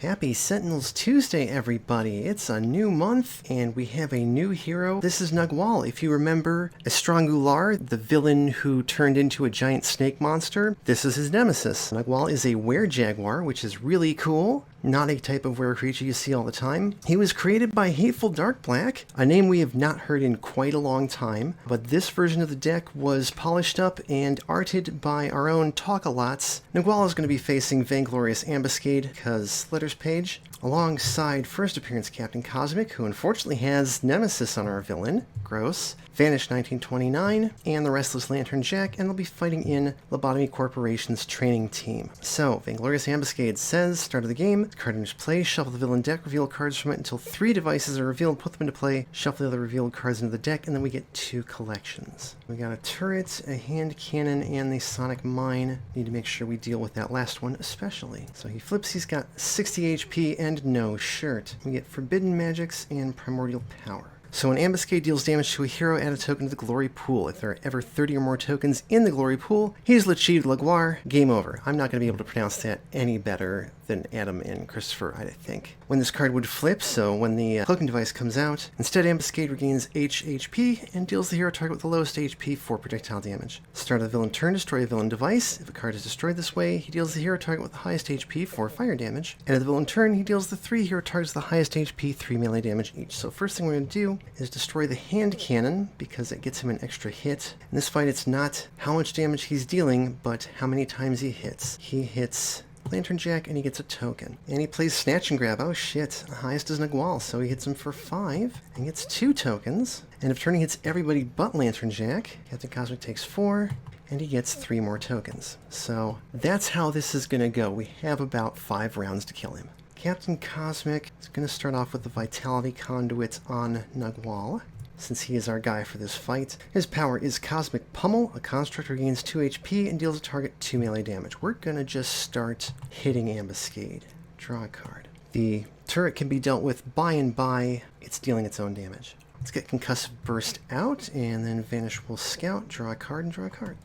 Happy Sentinels Tuesday, everybody! It's a new month, and we have a new hero. This is Nagual. If you remember Estrangular, the villain who turned into a giant snake monster, this is his nemesis. Nagual is a were-jaguar, which is really cool. Not a type of were-creature you see all the time. He was created by Hateful Darkblack, a name we have not heard in quite a long time, but this version of the deck was polished up and arted by our own Talk-A-Lots. Nagual is going to be facing Vainglorious Ambuscade, because letters page, alongside first appearance Captain Cosmic, who unfortunately has Nemesis on our villain, gross, Vanished 1929, and the Restless Lantern Jack, and they'll be fighting in Lobotomy Corporation's training team. So, Vainglorious Ambuscade says, start of the game, card enters play, shuffle the villain deck, reveal cards from it until 3 devices are revealed, put them into play, shuffle the other revealed cards into the deck, and then we get 2 collections. We got a turret, a hand cannon, and the sonic mine. Need to make sure we deal with that last one especially. So he flips, he's got 60 HP and no shirt. We get Forbidden Magics and Primordial Power. So when Ambuscade deals damage to a hero, add a token to the Glory Pool. If there are ever 30 or more tokens in the Glory Pool, he's achieved Laguar, game over. I'm not going to be able to pronounce that any better than Adam and Christopher, I think. When this card would flip, so when the cloaking device comes out, instead Ambuscade regains H HP and deals the hero target with the lowest HP for projectile damage. Start of the villain turn, destroy a villain device. If a card is destroyed this way, he deals the hero target with the highest HP for fire damage. And at the villain turn, he deals the 3 hero targets with the highest HP, 3 melee damage each. So first thing we're going to do is destroy the hand cannon, because it gets him an extra hit. In this fight, it's not how much damage he's dealing, but how many times he hits. He hits Lantern Jack, and he gets a token. And he plays Snatch and Grab. Oh shit, the highest is Nagual, so he hits him for 5, and gets 2 tokens. And if turning hits everybody but Lantern Jack, Captain Cosmic takes 4, and he gets 3 more tokens. So that's how this is going to go. We have about 5 rounds to kill him. Captain Cosmic is going to start off with the Vitality Conduit on Nagual, since he is our guy for this fight. His power is Cosmic Pummel. A construct regains 2 HP and deals a target 2 melee damage. We're going to just start hitting Ambuscade. Draw a card. The turret can be dealt with by and by. It's dealing its own damage. Let's get Concussive Burst out, and then Vanish will scout, draw a card, and draw a card.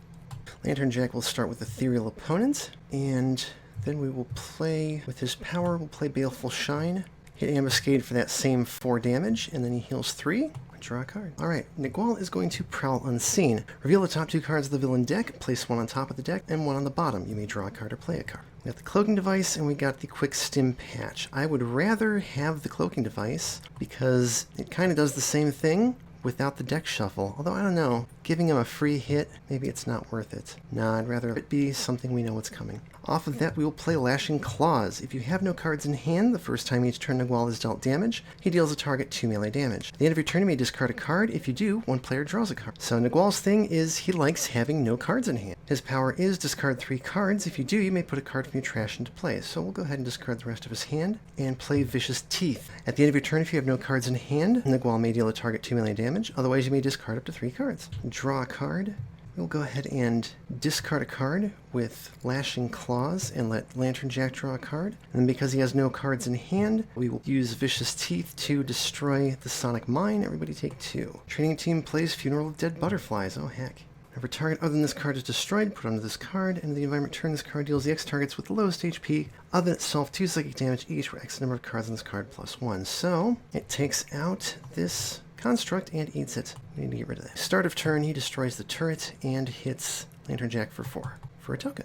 Lantern Jack will start with Ethereal Opponent, and then we will play, with his power, we'll play Baleful Shine, hit Ambuscade for that same 4 damage, and then he heals 3. Draw a card. Alright, Nagual is going to Prowl Unseen. Reveal the top 2 cards of the villain deck, place 1 on top of the deck, and 1 on the bottom. You may draw a card or play a card. We got the Cloaking Device, and we got the Quick Stim Patch. I would rather have the Cloaking Device, because it kind of does the same thing without the deck shuffle. Although, I don't know, giving him a free hit, maybe it's not worth it. Nah, I'd rather it be something we know what's coming. Off of that, we will play Lashing Claws. If you have no cards in hand, the first time each turn Nagual is dealt damage, he deals a target 2 melee damage. At the end of your turn, you may discard a card. If you do, 1 player draws a card. So Nagual's thing is he likes having no cards in hand. His power is discard 3 cards. If you do, you may put a card from your trash into play. So we'll go ahead and discard the rest of his hand and play Vicious Teeth. At the end of your turn, if you have no cards in hand, Nagual may deal a target 2 melee damage. Otherwise, you may discard up to 3 cards. Draw a card. We'll go ahead and discard a card with Lashing Claws and let Lantern Jack draw a card. And then because he has no cards in hand, we will use Vicious Teeth to destroy the Sonic Mine. Everybody take 2. Training team plays Funeral of Dead Butterflies. Oh heck. Whenever target other than this card is destroyed, put onto this card, and in the environment turn, this card deals the X targets with the lowest HP other than itself 2 psychic damage each for X number of cards on this card plus 1. So it takes out this construct and eats it. We need to get rid of that. Start of turn, he destroys the turret and hits Lantern Jack for 4 for a token.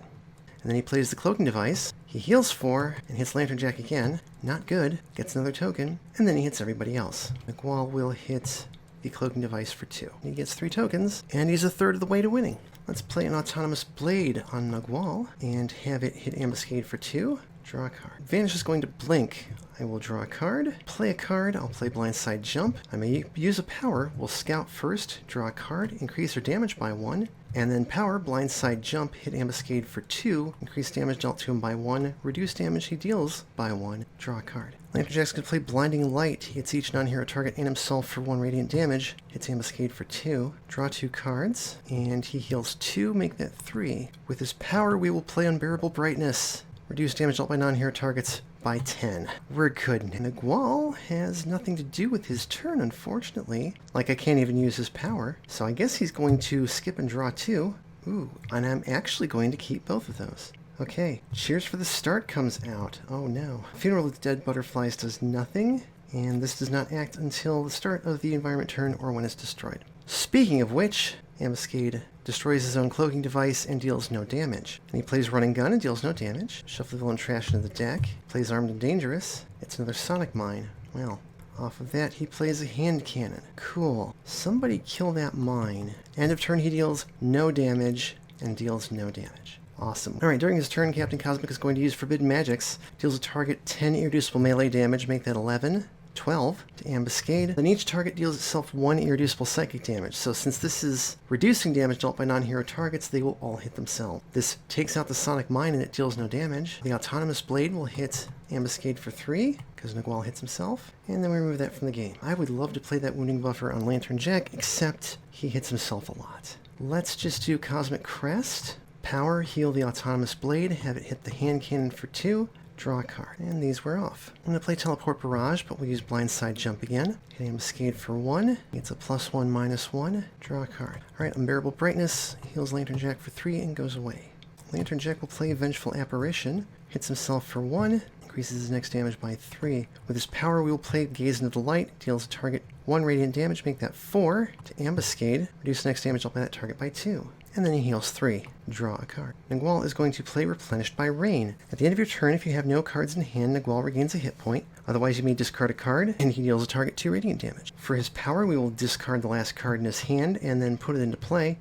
And then he plays the Cloaking Device. He heals 4 and hits Lantern Jack again. Not good. Gets another token. And then he hits everybody else. Nagual will hit the Cloaking Device for 2. He gets 3 tokens, and he's a third of the way to winning. Let's play an Autonomous Blade on Nagual and have it hit Ambuscade for 2. Draw a card. Vanish is going to blink. I will draw a card, play a card, I'll play Blindside Jump. I may use a power, we'll scout first, draw a card, increase her damage by 1, and then power, Blindside Jump, hit Ambuscade for 2, increase damage dealt to him by 1, reduce damage he deals by 1, draw a card. Lantern Jack's going to play Blinding Light, hits each non-hero target and himself for 1 radiant damage, hits Ambuscade for 2, draw 2 cards, and he heals 2, make that 3. With his power, we will play Unbearable Brightness. Reduce damage dealt by non-hero targets by 10. We're good. Nagual has nothing to do with his turn, unfortunately. Like, I can't even use his power. So I guess he's going to skip and draw 2. Ooh, and I'm actually going to keep both of those. Okay, Cheers for the Start comes out. Oh no. Funeral of the Dead Butterflies does nothing, and this does not act until the start of the environment turn or when it's destroyed. Speaking of which, Ambuscade destroys his own cloaking device and deals no damage. And he plays Run and Gun and deals no damage. Shuffle the villain trash into the deck. Plays Armed and Dangerous. It's another Sonic Mine. Well, off of that, he plays a hand cannon. Cool. Somebody kill that mine. End of turn, he deals no damage and deals no damage. Awesome. Alright, during his turn, Captain Cosmic is going to use Forbidden Magics. Deals a target 10 irreducible melee damage, make that 11. 12 to Ambuscade. Then each target deals itself 1 irreducible psychic damage. So since this is reducing damage dealt by non-hero targets, they will all hit themselves. This takes out the Sonic Mine and it deals no damage. The Autonomous Blade will hit Ambuscade for 3, because Nagual hits himself. And then we remove that from the game. I would love to play that Wounding Buffer on Lantern Jack, except he hits himself a lot. Let's just do Cosmic Crest. Power, heal the Autonomous Blade, have it hit the hand cannon for 2. Draw a card. And these wear off. I'm going to play Teleport Barrage, but we'll use Blindside Jump again. Hit Ambuscade for 1. It's a +1, -1. Draw a card. Alright, Unbearable Brightness heals Lantern Jack for 3 and goes away. Lantern Jack will play Vengeful Apparition. Hits himself for 1. Increases his next damage by 3. With his power, we will play Gaze into the Light. Deals a target 1 radiant damage, make that 4. To Ambuscade, reduce next damage dealt by that target by 2. And then he heals 3. Draw a card. Nagual is going to play Replenished by Rain. At the end of your turn, if you have no cards in hand, Nagual regains a hit point. Otherwise, you may discard a card, and he deals a target 2 radiant damage. For his power, we will discard the last card in his hand, and then put it into play.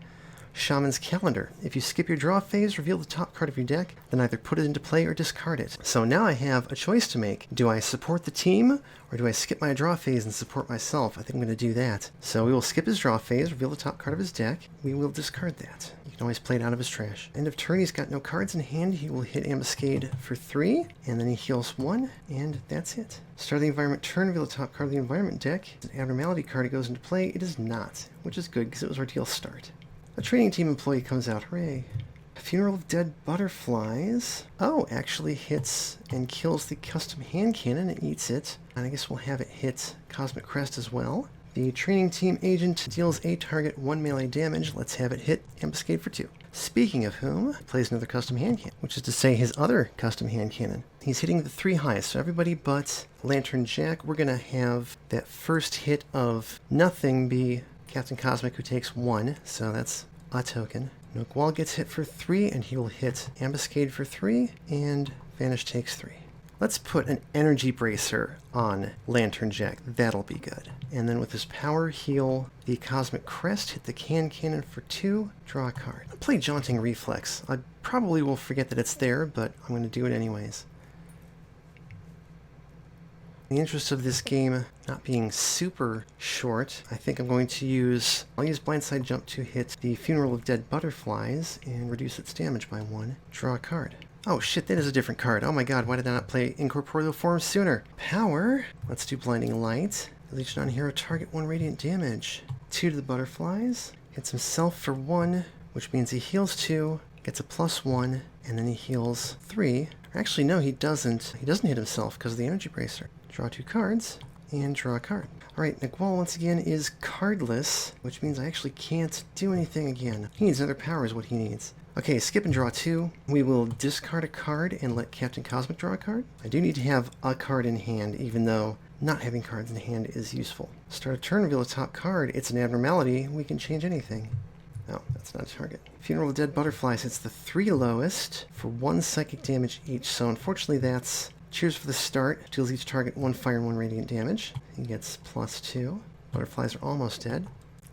Shaman's Calendar. If you skip your draw phase, reveal the top card of your deck, then either put it into play or discard it. So now I have a choice to make. Do I support the team, or do I skip my draw phase and support myself? I think I'm going to do that. So we will skip his draw phase, reveal the top card of his deck. We will discard that. You can always play it out of his trash. End of turn, he's got no cards in hand. He will hit Ambuscade for 3, and then he heals 1, and that's it. Start of the environment turn, reveal the top card of the environment deck. It's an abnormality card, it goes into play. It is not, which is good because it was our deal start. A training team employee comes out. Hooray. Funeral of Dead Butterflies. Oh, actually hits and kills the custom hand cannon and eats it. And I guess we'll have it hit Cosmic Crest as well. The training team agent deals a target 1 melee damage. Let's have it hit Ambuscade for 2. Speaking of whom, plays another custom hand cannon, which is to say his other custom hand cannon. He's hitting the 3 highest, so everybody but Lantern Jack, we're going to have that first hit of nothing be Captain Cosmic, who takes 1, so that's a token. Nagual gets hit for 3, and he will hit Ambuscade for 3, and Vanish takes 3. Let's put an Energy Bracer on Lantern Jack. That'll be good. And then with his power, heal the Cosmic Crest, hit the Can Cannon for 2, draw a card. I'll play Jaunting Reflex. I probably will forget that it's there, but I'm going to do it anyways. In the interest of this game not being super short, I think I'll use Blindside Jump to hit the Funeral of Dead Butterflies and reduce its damage by 1. Draw a card. Oh shit, that is a different card. Oh my god, why did I not play Incorporeal Form sooner? Power. Let's do Blinding Light. Each non-hero target 1 radiant damage. 2 to the Butterflies. Hits himself for 1, which means he heals 2, gets a +1, and then he heals 3. Actually, no, he doesn't. He doesn't hit himself because of the Energy Bracer. Draw 2 cards, and draw a card. Alright, Nagual once again is cardless, which means I actually can't do anything again. He needs another power is what he needs. Okay, skip and draw 2. We will discard a card and let Captain Cosmic draw a card. I do need to have a card in hand, even though not having cards in hand is useful. Start a turn, reveal the top card. It's an abnormality. We can change anything. No, that's not a target. Funeral of Dead Butterflies hits the 3 lowest for 1 psychic damage each, so unfortunately that's Cheers for the Start. Deals each target 1 fire and 1 radiant damage. He gets +2. Butterflies are almost dead.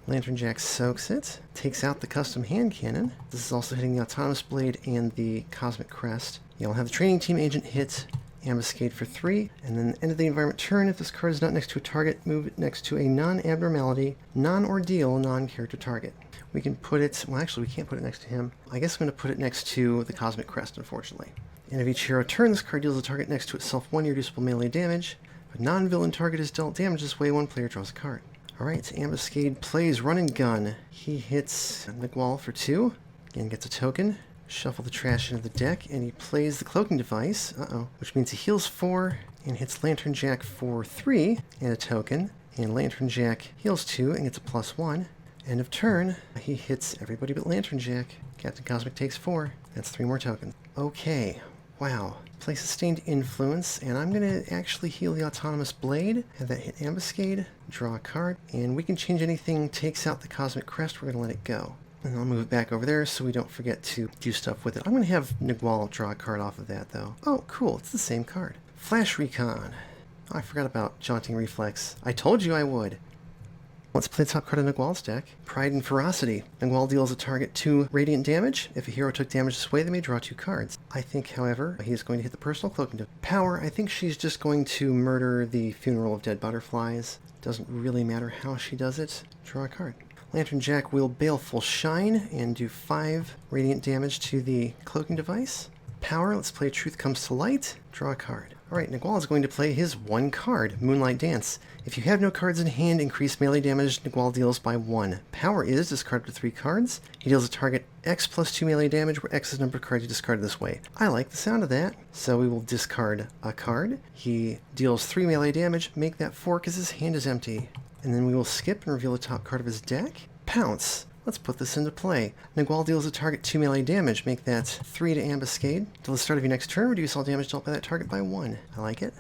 Lantern Jack soaks it. Takes out the custom hand cannon. This is also hitting the Autonomous Blade and the Cosmic Crest. You'll have the training team agent hit Ambuscade for 3. And then end of the environment turn. If this card is not next to a target, move it next to a non-abnormality, non-ordeal, non-character target. We can put it... Well, actually, we can't put it next to him. I guess I'm going to put it next to the Cosmic Crest, unfortunately. End of each hero turn, this card deals a target next to itself 1 irreducible melee damage. If a non-villain target is dealt damage this way, 1 player draws a card. Alright, Ambuscade plays Run and Gun. He hits Nagual for 2, and gets a token. Shuffle the trash into the deck, and he plays the Cloaking Device, which means he heals 4, and hits Lantern Jack for 3, and a token. And Lantern Jack heals 2, and gets a +1. End of turn, he hits everybody but Lantern Jack. Captain Cosmic takes 4. That's 3 more tokens. Okay, wow. Play Sustained Influence, and I'm going to actually heal the Autonomous Blade, have that hit Ambuscade, draw a card, and we can change anything, takes out the Cosmic Crest, we're going to let it go. And I'll move it back over there so we don't forget to do stuff with it. I'm going to have Nagual draw a card off of that, though. Oh, cool, it's the same card. Flash Recon. Oh, I forgot about Jaunting Reflex. I told you I would. Let's play the top card of Nagual's deck. Pride and Ferocity. Nagual deals a target 2 radiant damage. If a hero took damage this way, they may draw 2 cards. I think, however, he is going to hit the personal cloaking. Power, I think she's just going to murder the Funeral of Dead Butterflies. Doesn't really matter how she does it. Draw a card. Lantern Jack will Baleful Shine and do 5 radiant damage to the cloaking device. Power, let's play Truth Comes to Light. Draw a card. Alright, Nagual is going to play his 1 card, Moonlight Dance. If you have no cards in hand, increase melee damage Nagual deals by 1. Power is discard up to 3 cards. He deals a target X plus 2 melee damage, where X is the number of cards you discarded this way. I like the sound of that. So we will discard a card. He deals 3 melee damage, make that 4 because his hand is empty. And then we will skip and reveal the top card of his deck. Pounce. Let's put this into play. Nagual deals a target 2 melee damage, make that 3 to Ambuscade. Till the start of your next turn, reduce all damage dealt by that target by 1. I like it.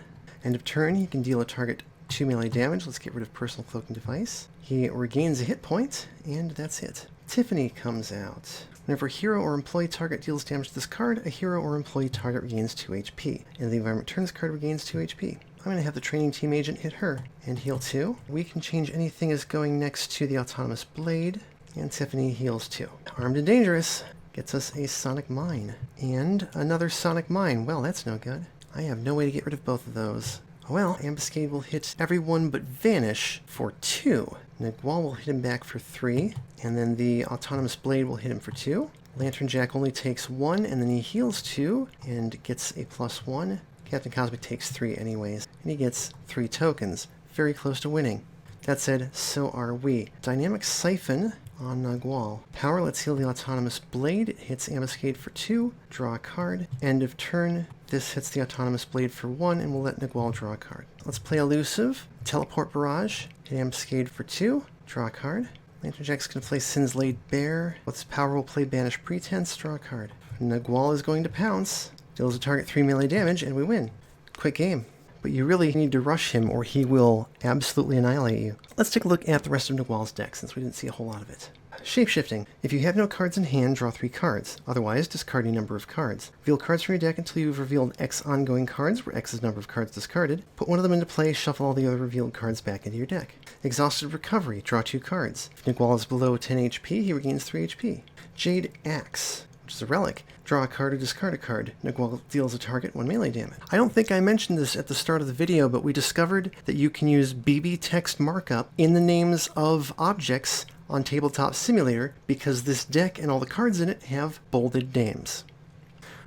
End of turn, he can deal a target 2 melee damage. Let's get rid of Personal Cloaking Device. He regains a hit point, and that's it. Tiffany comes out. Whenever a hero or employee target deals damage to this card, a hero or employee target regains 2 HP. And the environment turns card regains 2 HP. I'm going to have the training team agent hit her and heal 2. We can change anything as going next to the Autonomous Blade. And Tiffany heals 2. Armed and Dangerous gets us a Sonic Mine. And another Sonic Mine. Well, that's no good. I have no way to get rid of both of those. Well, Ambuscade will hit everyone but Vanish for 2. Nagual will hit him back for 3. And then the Autonomous Blade will hit him for 2. Lantern Jack only takes 1, and then he heals 2 and gets a +1. Captain Cosmic takes 3 anyways, and he gets 3 tokens. Very close to winning. That said, so are we. Dynamic Siphon on Nagual. Power, let's heal the Autonomous Blade. It hits Ambuscade for 2. Draw a card. End of turn. This hits the Autonomous Blade for 1, and we'll let Nagual draw a card. Let's play Elusive. Teleport Barrage. Hit Ambuscade for 2. Draw a card. Lantern Jack's going to play Sin's Laid Bare. What's Power will play Banish Pretense. Draw a card. Nagual is going to pounce. Deals a target 3 melee damage, and we win. Quick game. But you really need to rush him, or he will absolutely annihilate you. Let's take a look at the rest of Nagual's deck, since we didn't see a whole lot of it. Shapeshifting. If you have no cards in hand, draw 3 cards. Otherwise, discard a number of cards. Reveal cards from your deck until you've revealed X ongoing cards, where X is the number of cards discarded. Put one of them into play, shuffle all the other revealed cards back into your deck. Exhausted Recovery. Draw 2 cards. If Nagual is below 10 HP, he regains 3 HP. Jade Axe, which is a relic. Draw a card or discard a card. Nagual deals a target 1 melee damage. I don't think I mentioned this at the start of the video, but we discovered that you can use BB text markup in the names of objects on Tabletop Simulator because this deck and all the cards in it have bolded names.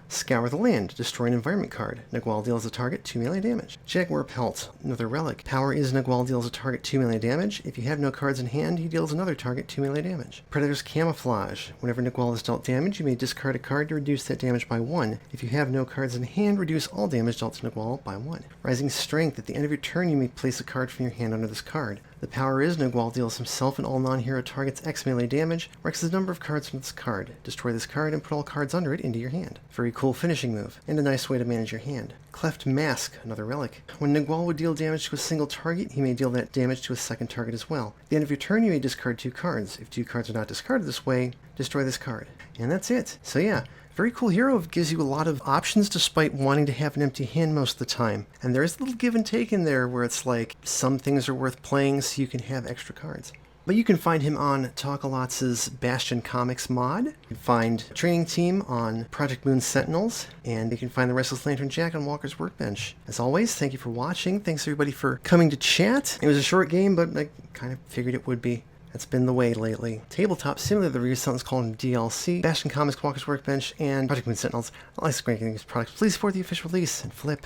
Scour the Land. Destroy an environment card. Nagual deals a target 2 melee damage. Jaguar Pelt. Another relic. Power is Nagual deals a target 2 melee damage. If you have no cards in hand, he deals another target 2 melee damage. Predator's Camouflage. Whenever Nagual is dealt damage, you may discard a card to reduce that damage by 1. If you have no cards in hand, reduce all damage dealt to Nagual by 1. Rising Strength. At the end of your turn, you may place a card from your hand under this card. The power is Nagual deals himself and all non-hero targets X melee damage, where X is the number of cards from this card. Destroy this card and put all cards under it into your hand. Very cool finishing move, and a nice way to manage your hand. Cleft Mask, another relic. When Nagual would deal damage to a single target, he may deal that damage to a second target as well. At the end of your turn, you may discard 2 cards. If 2 cards are not discarded this way, destroy this card. And that's it. So yeah, very cool hero. Gives you a lot of options despite wanting to have an empty hand most of the time. And there is a little give and take in there where it's like some things are worth playing so you can have extra cards. But you can find him on Talkalots' Bastion Comics mod. You can find Training Team on Project Moon Sentinels. And you can find the Restless Lantern Jack on Walker's Workbench. As always, thank you for watching. Thanks everybody for coming to chat. It was a short game, but I kind of figured it would be. That's been the way lately. Tabletop Simulator, the review something's called DLC, Bastion Comics, Walker's Workbench, and Project Moon Sentinels. I like great these products. Please support the official release and flip.